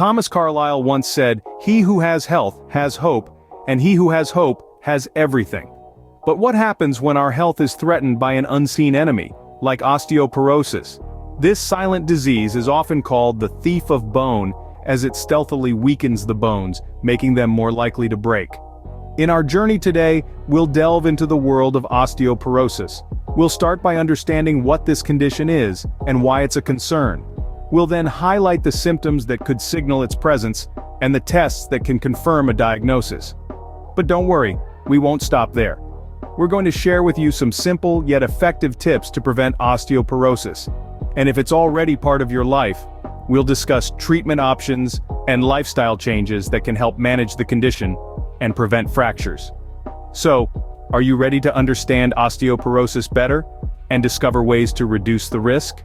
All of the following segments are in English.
Thomas Carlyle once said, "He who has health has hope, and he who has hope has everything." But what happens when our health is threatened by an unseen enemy, like osteoporosis? This silent disease is often called the thief of bone, as it stealthily weakens the bones, making them more likely to break. In our journey today, we'll delve into the world of osteoporosis. We'll start by understanding what this condition is, and why it's a concern. We'll then highlight the symptoms that could signal its presence, and the tests that can confirm a diagnosis. But don't worry, we won't stop there. We're going to share with you some simple yet effective tips to prevent osteoporosis. And if it's already part of your life, we'll discuss treatment options and lifestyle changes that can help manage the condition and prevent fractures. So, are you ready to understand osteoporosis better and discover ways to reduce the risk?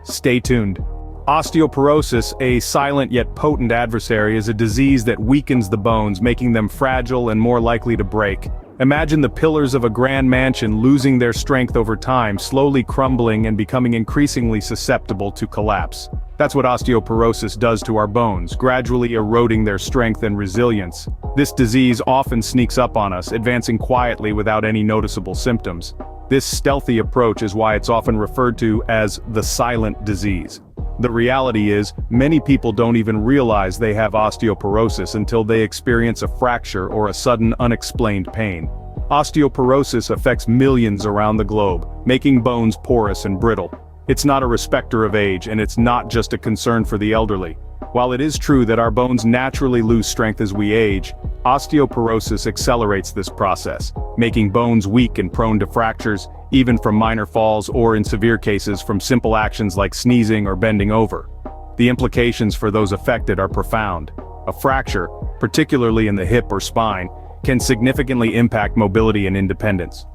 Stay tuned. Osteoporosis, a silent yet potent adversary, is a disease that weakens the bones, making them fragile and more likely to break. Imagine the pillars of a grand mansion losing their strength over time, slowly crumbling and becoming increasingly susceptible to collapse. That's what osteoporosis does to our bones, gradually eroding their strength and resilience. This disease often sneaks up on us, advancing quietly without any noticeable symptoms. This stealthy approach is why it's often referred to as the silent disease. The reality is, many people don't even realize they have osteoporosis until they experience a fracture or a sudden unexplained pain. Osteoporosis affects millions around the globe, making bones porous and brittle. It's not a respecter of age, and it's not just a concern for the elderly. While it is true that our bones naturally lose strength as we age, osteoporosis accelerates this process, making bones weak and prone to fractures, even from minor falls or, in severe cases, from simple actions like sneezing or bending over. The implications for those affected are profound. A fracture, particularly in the hip or spine, can significantly impact mobility and independence.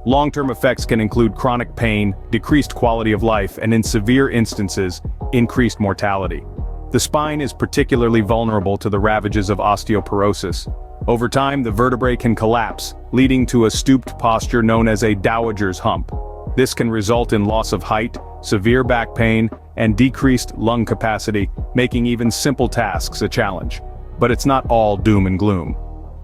Long-term effects can include chronic pain, decreased quality of life, and in severe instances, increased mortality. The spine is particularly vulnerable to the ravages of osteoporosis. Over time, the vertebrae can collapse, leading to a stooped posture known as a dowager's hump. This can result in loss of height, severe back pain, and decreased lung capacity, making even simple tasks a challenge. But it's not all doom and gloom.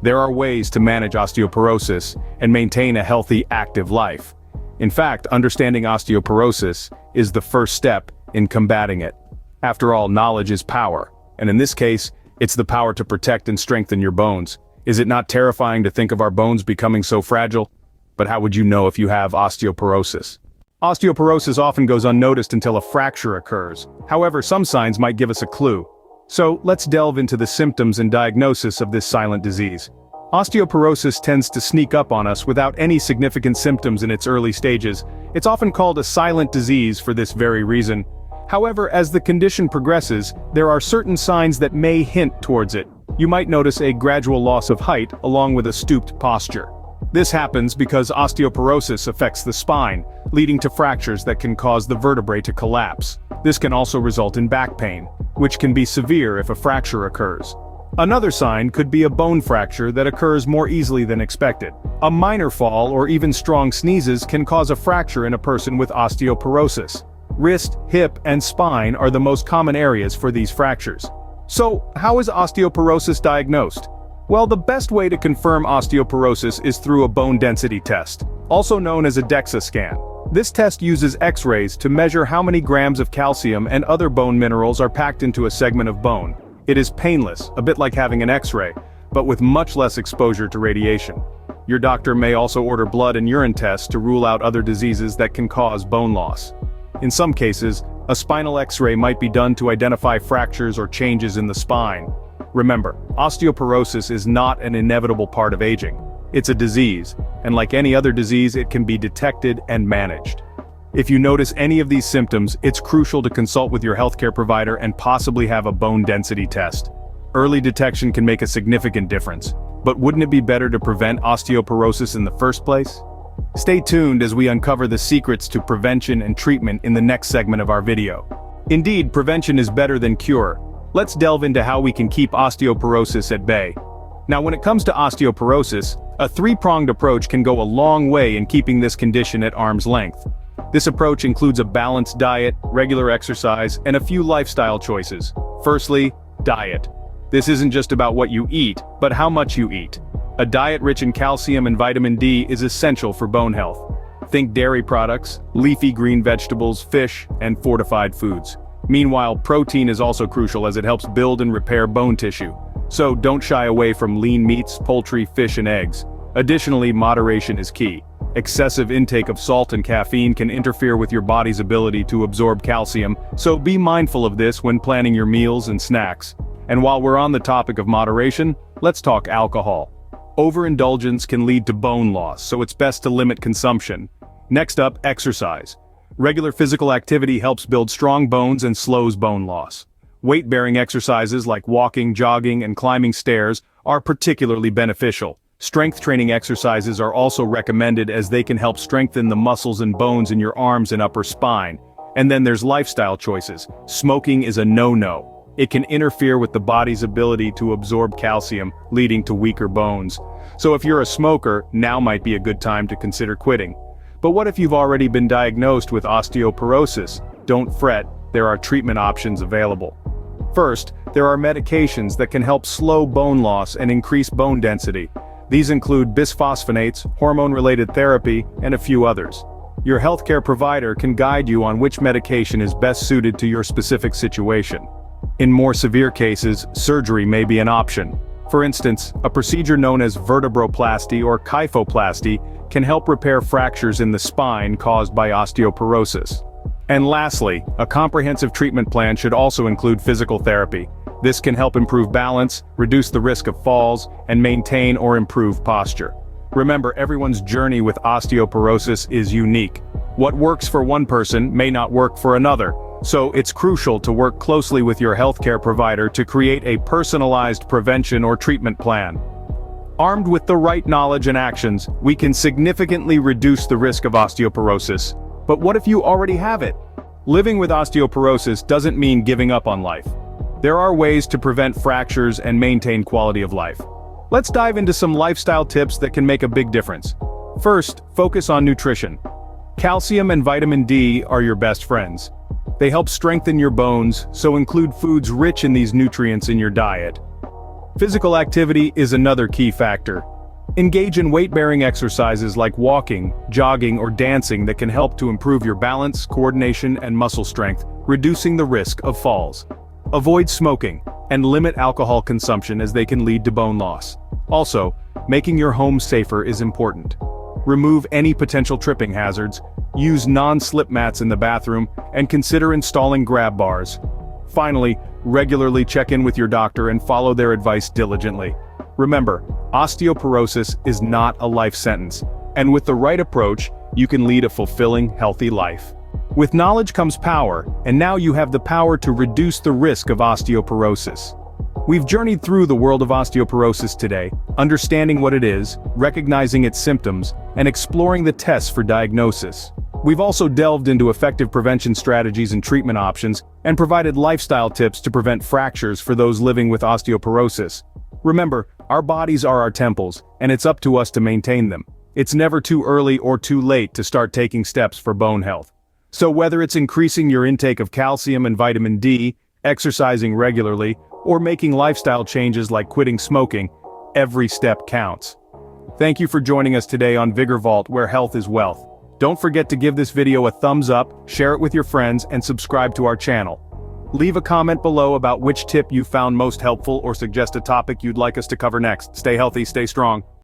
There are ways to manage osteoporosis and maintain a healthy, active life. In fact, understanding osteoporosis is the first step in combating it. After all, knowledge is power, and in this case, it's the power to protect and strengthen your bones. Is it not terrifying to think of our bones becoming so fragile? But how would you know if you have osteoporosis? Osteoporosis often goes unnoticed until a fracture occurs. However, some signs might give us a clue. So, let's delve into the symptoms and diagnosis of this silent disease. Osteoporosis tends to sneak up on us without any significant symptoms in its early stages. It's often called a silent disease for this very reason. However, as the condition progresses, there are certain signs that may hint towards it. You might notice a gradual loss of height along with a stooped posture. This happens because osteoporosis affects the spine, leading to fractures that can cause the vertebrae to collapse. This can also result in back pain, which can be severe if a fracture occurs. Another sign could be a bone fracture that occurs more easily than expected. A minor fall or even strong sneezes can cause a fracture in a person with osteoporosis. Wrist, hip, and spine are the most common areas for these fractures. So, how is osteoporosis diagnosed? Well, the best way to confirm osteoporosis is through a bone density test, also known as a DEXA scan. This test uses X-rays to measure how many grams of calcium and other bone minerals are packed into a segment of bone. It is painless, a bit like having an X-ray, but with much less exposure to radiation. Your doctor may also order blood and urine tests to rule out other diseases that can cause bone loss. In some cases, a spinal X-ray might be done to identify fractures or changes in the spine. Remember, osteoporosis is not an inevitable part of aging. It's a disease, and like any other disease, it can be detected and managed. If you notice any of these symptoms, it's crucial to consult with your healthcare provider and possibly have a bone density test. Early detection can make a significant difference, but wouldn't it be better to prevent osteoporosis in the first place? Stay tuned as we uncover the secrets to prevention and treatment in the next segment of our video. Indeed, prevention is better than cure. Let's delve into how we can keep osteoporosis at bay. Now, when it comes to osteoporosis, a three-pronged approach can go a long way in keeping this condition at arm's length. This approach includes a balanced diet, regular exercise, and a few lifestyle choices. Firstly, Diet. This isn't just about what you eat, but how much you eat. A diet rich in calcium and vitamin D is essential for bone health. Think dairy products, leafy green vegetables, fish, and fortified foods. Meanwhile, protein is also crucial as it helps build and repair bone tissue. So don't shy away from lean meats, poultry, fish, and eggs. Additionally, moderation is key. Excessive intake of salt and caffeine can interfere with your body's ability to absorb calcium, so be mindful of this when planning your meals and snacks. And while we're on the topic of moderation, let's talk alcohol. Overindulgence can lead to bone loss, so it's best to limit consumption. Next up, exercise. Regular physical activity helps build strong bones and slows bone loss. Weight-bearing exercises like walking, jogging, and climbing stairs are particularly beneficial. Strength training exercises are also recommended as they can help strengthen the muscles and bones in your arms and upper spine. And then there's lifestyle choices. Smoking is a no-no. It can interfere with the body's ability to absorb calcium, leading to weaker bones. So if you're a smoker, now might be a good time to consider quitting. But what if you've already been diagnosed with osteoporosis? Don't fret, there are treatment options available. First, there are medications that can help slow bone loss and increase bone density. These include bisphosphonates, hormone-related therapy, and a few others. Your healthcare provider can guide you on which medication is best suited to your specific situation. In more severe cases, surgery may be an option. For instance, a procedure known as vertebroplasty or kyphoplasty can help repair fractures in the spine caused by osteoporosis. And lastly, a comprehensive treatment plan should also include physical therapy. This can help improve balance, reduce the risk of falls, and maintain or improve posture. Remember, everyone's journey with osteoporosis is unique. What works for one person may not work for another. So it's crucial to work closely with your healthcare provider to create a personalized prevention or treatment plan. Armed with the right knowledge and actions, we can significantly reduce the risk of osteoporosis. But what if you already have it? Living with osteoporosis doesn't mean giving up on life. There are ways to prevent fractures and maintain quality of life. Let's dive into some lifestyle tips that can make a big difference. First, focus on nutrition. Calcium and vitamin D are your best friends. They help strengthen your bones, so include foods rich in these nutrients in your diet. Physical activity is another key factor. Engage in weight-bearing exercises like walking, jogging, or dancing that can help to improve your balance, coordination, and muscle strength, reducing the risk of falls. Avoid smoking, and limit alcohol consumption as they can lead to bone loss. Also, making your home safer is important. Remove any potential tripping hazards, use non-slip mats in the bathroom, and consider installing grab bars. Finally, regularly check in with your doctor and follow their advice diligently. Remember, osteoporosis is not a life sentence, and with the right approach, you can lead a fulfilling, healthy life. With knowledge comes power, and now you have the power to reduce the risk of osteoporosis. We've journeyed through the world of osteoporosis today, understanding what it is, recognizing its symptoms, and exploring the tests for diagnosis. We've also delved into effective prevention strategies and treatment options, and provided lifestyle tips to prevent fractures for those living with osteoporosis. Remember, our bodies are our temples, and it's up to us to maintain them. It's never too early or too late to start taking steps for bone health. So whether it's increasing your intake of calcium and vitamin D, exercising regularly, or making lifestyle changes like quitting smoking, every step counts. Thank you for joining us today on Vigor Vault, where health is wealth. Don't forget to give this video a thumbs up, share it with your friends, and subscribe to our channel. Leave a comment below about which tip you found most helpful or suggest a topic you'd like us to cover next. Stay healthy, stay strong.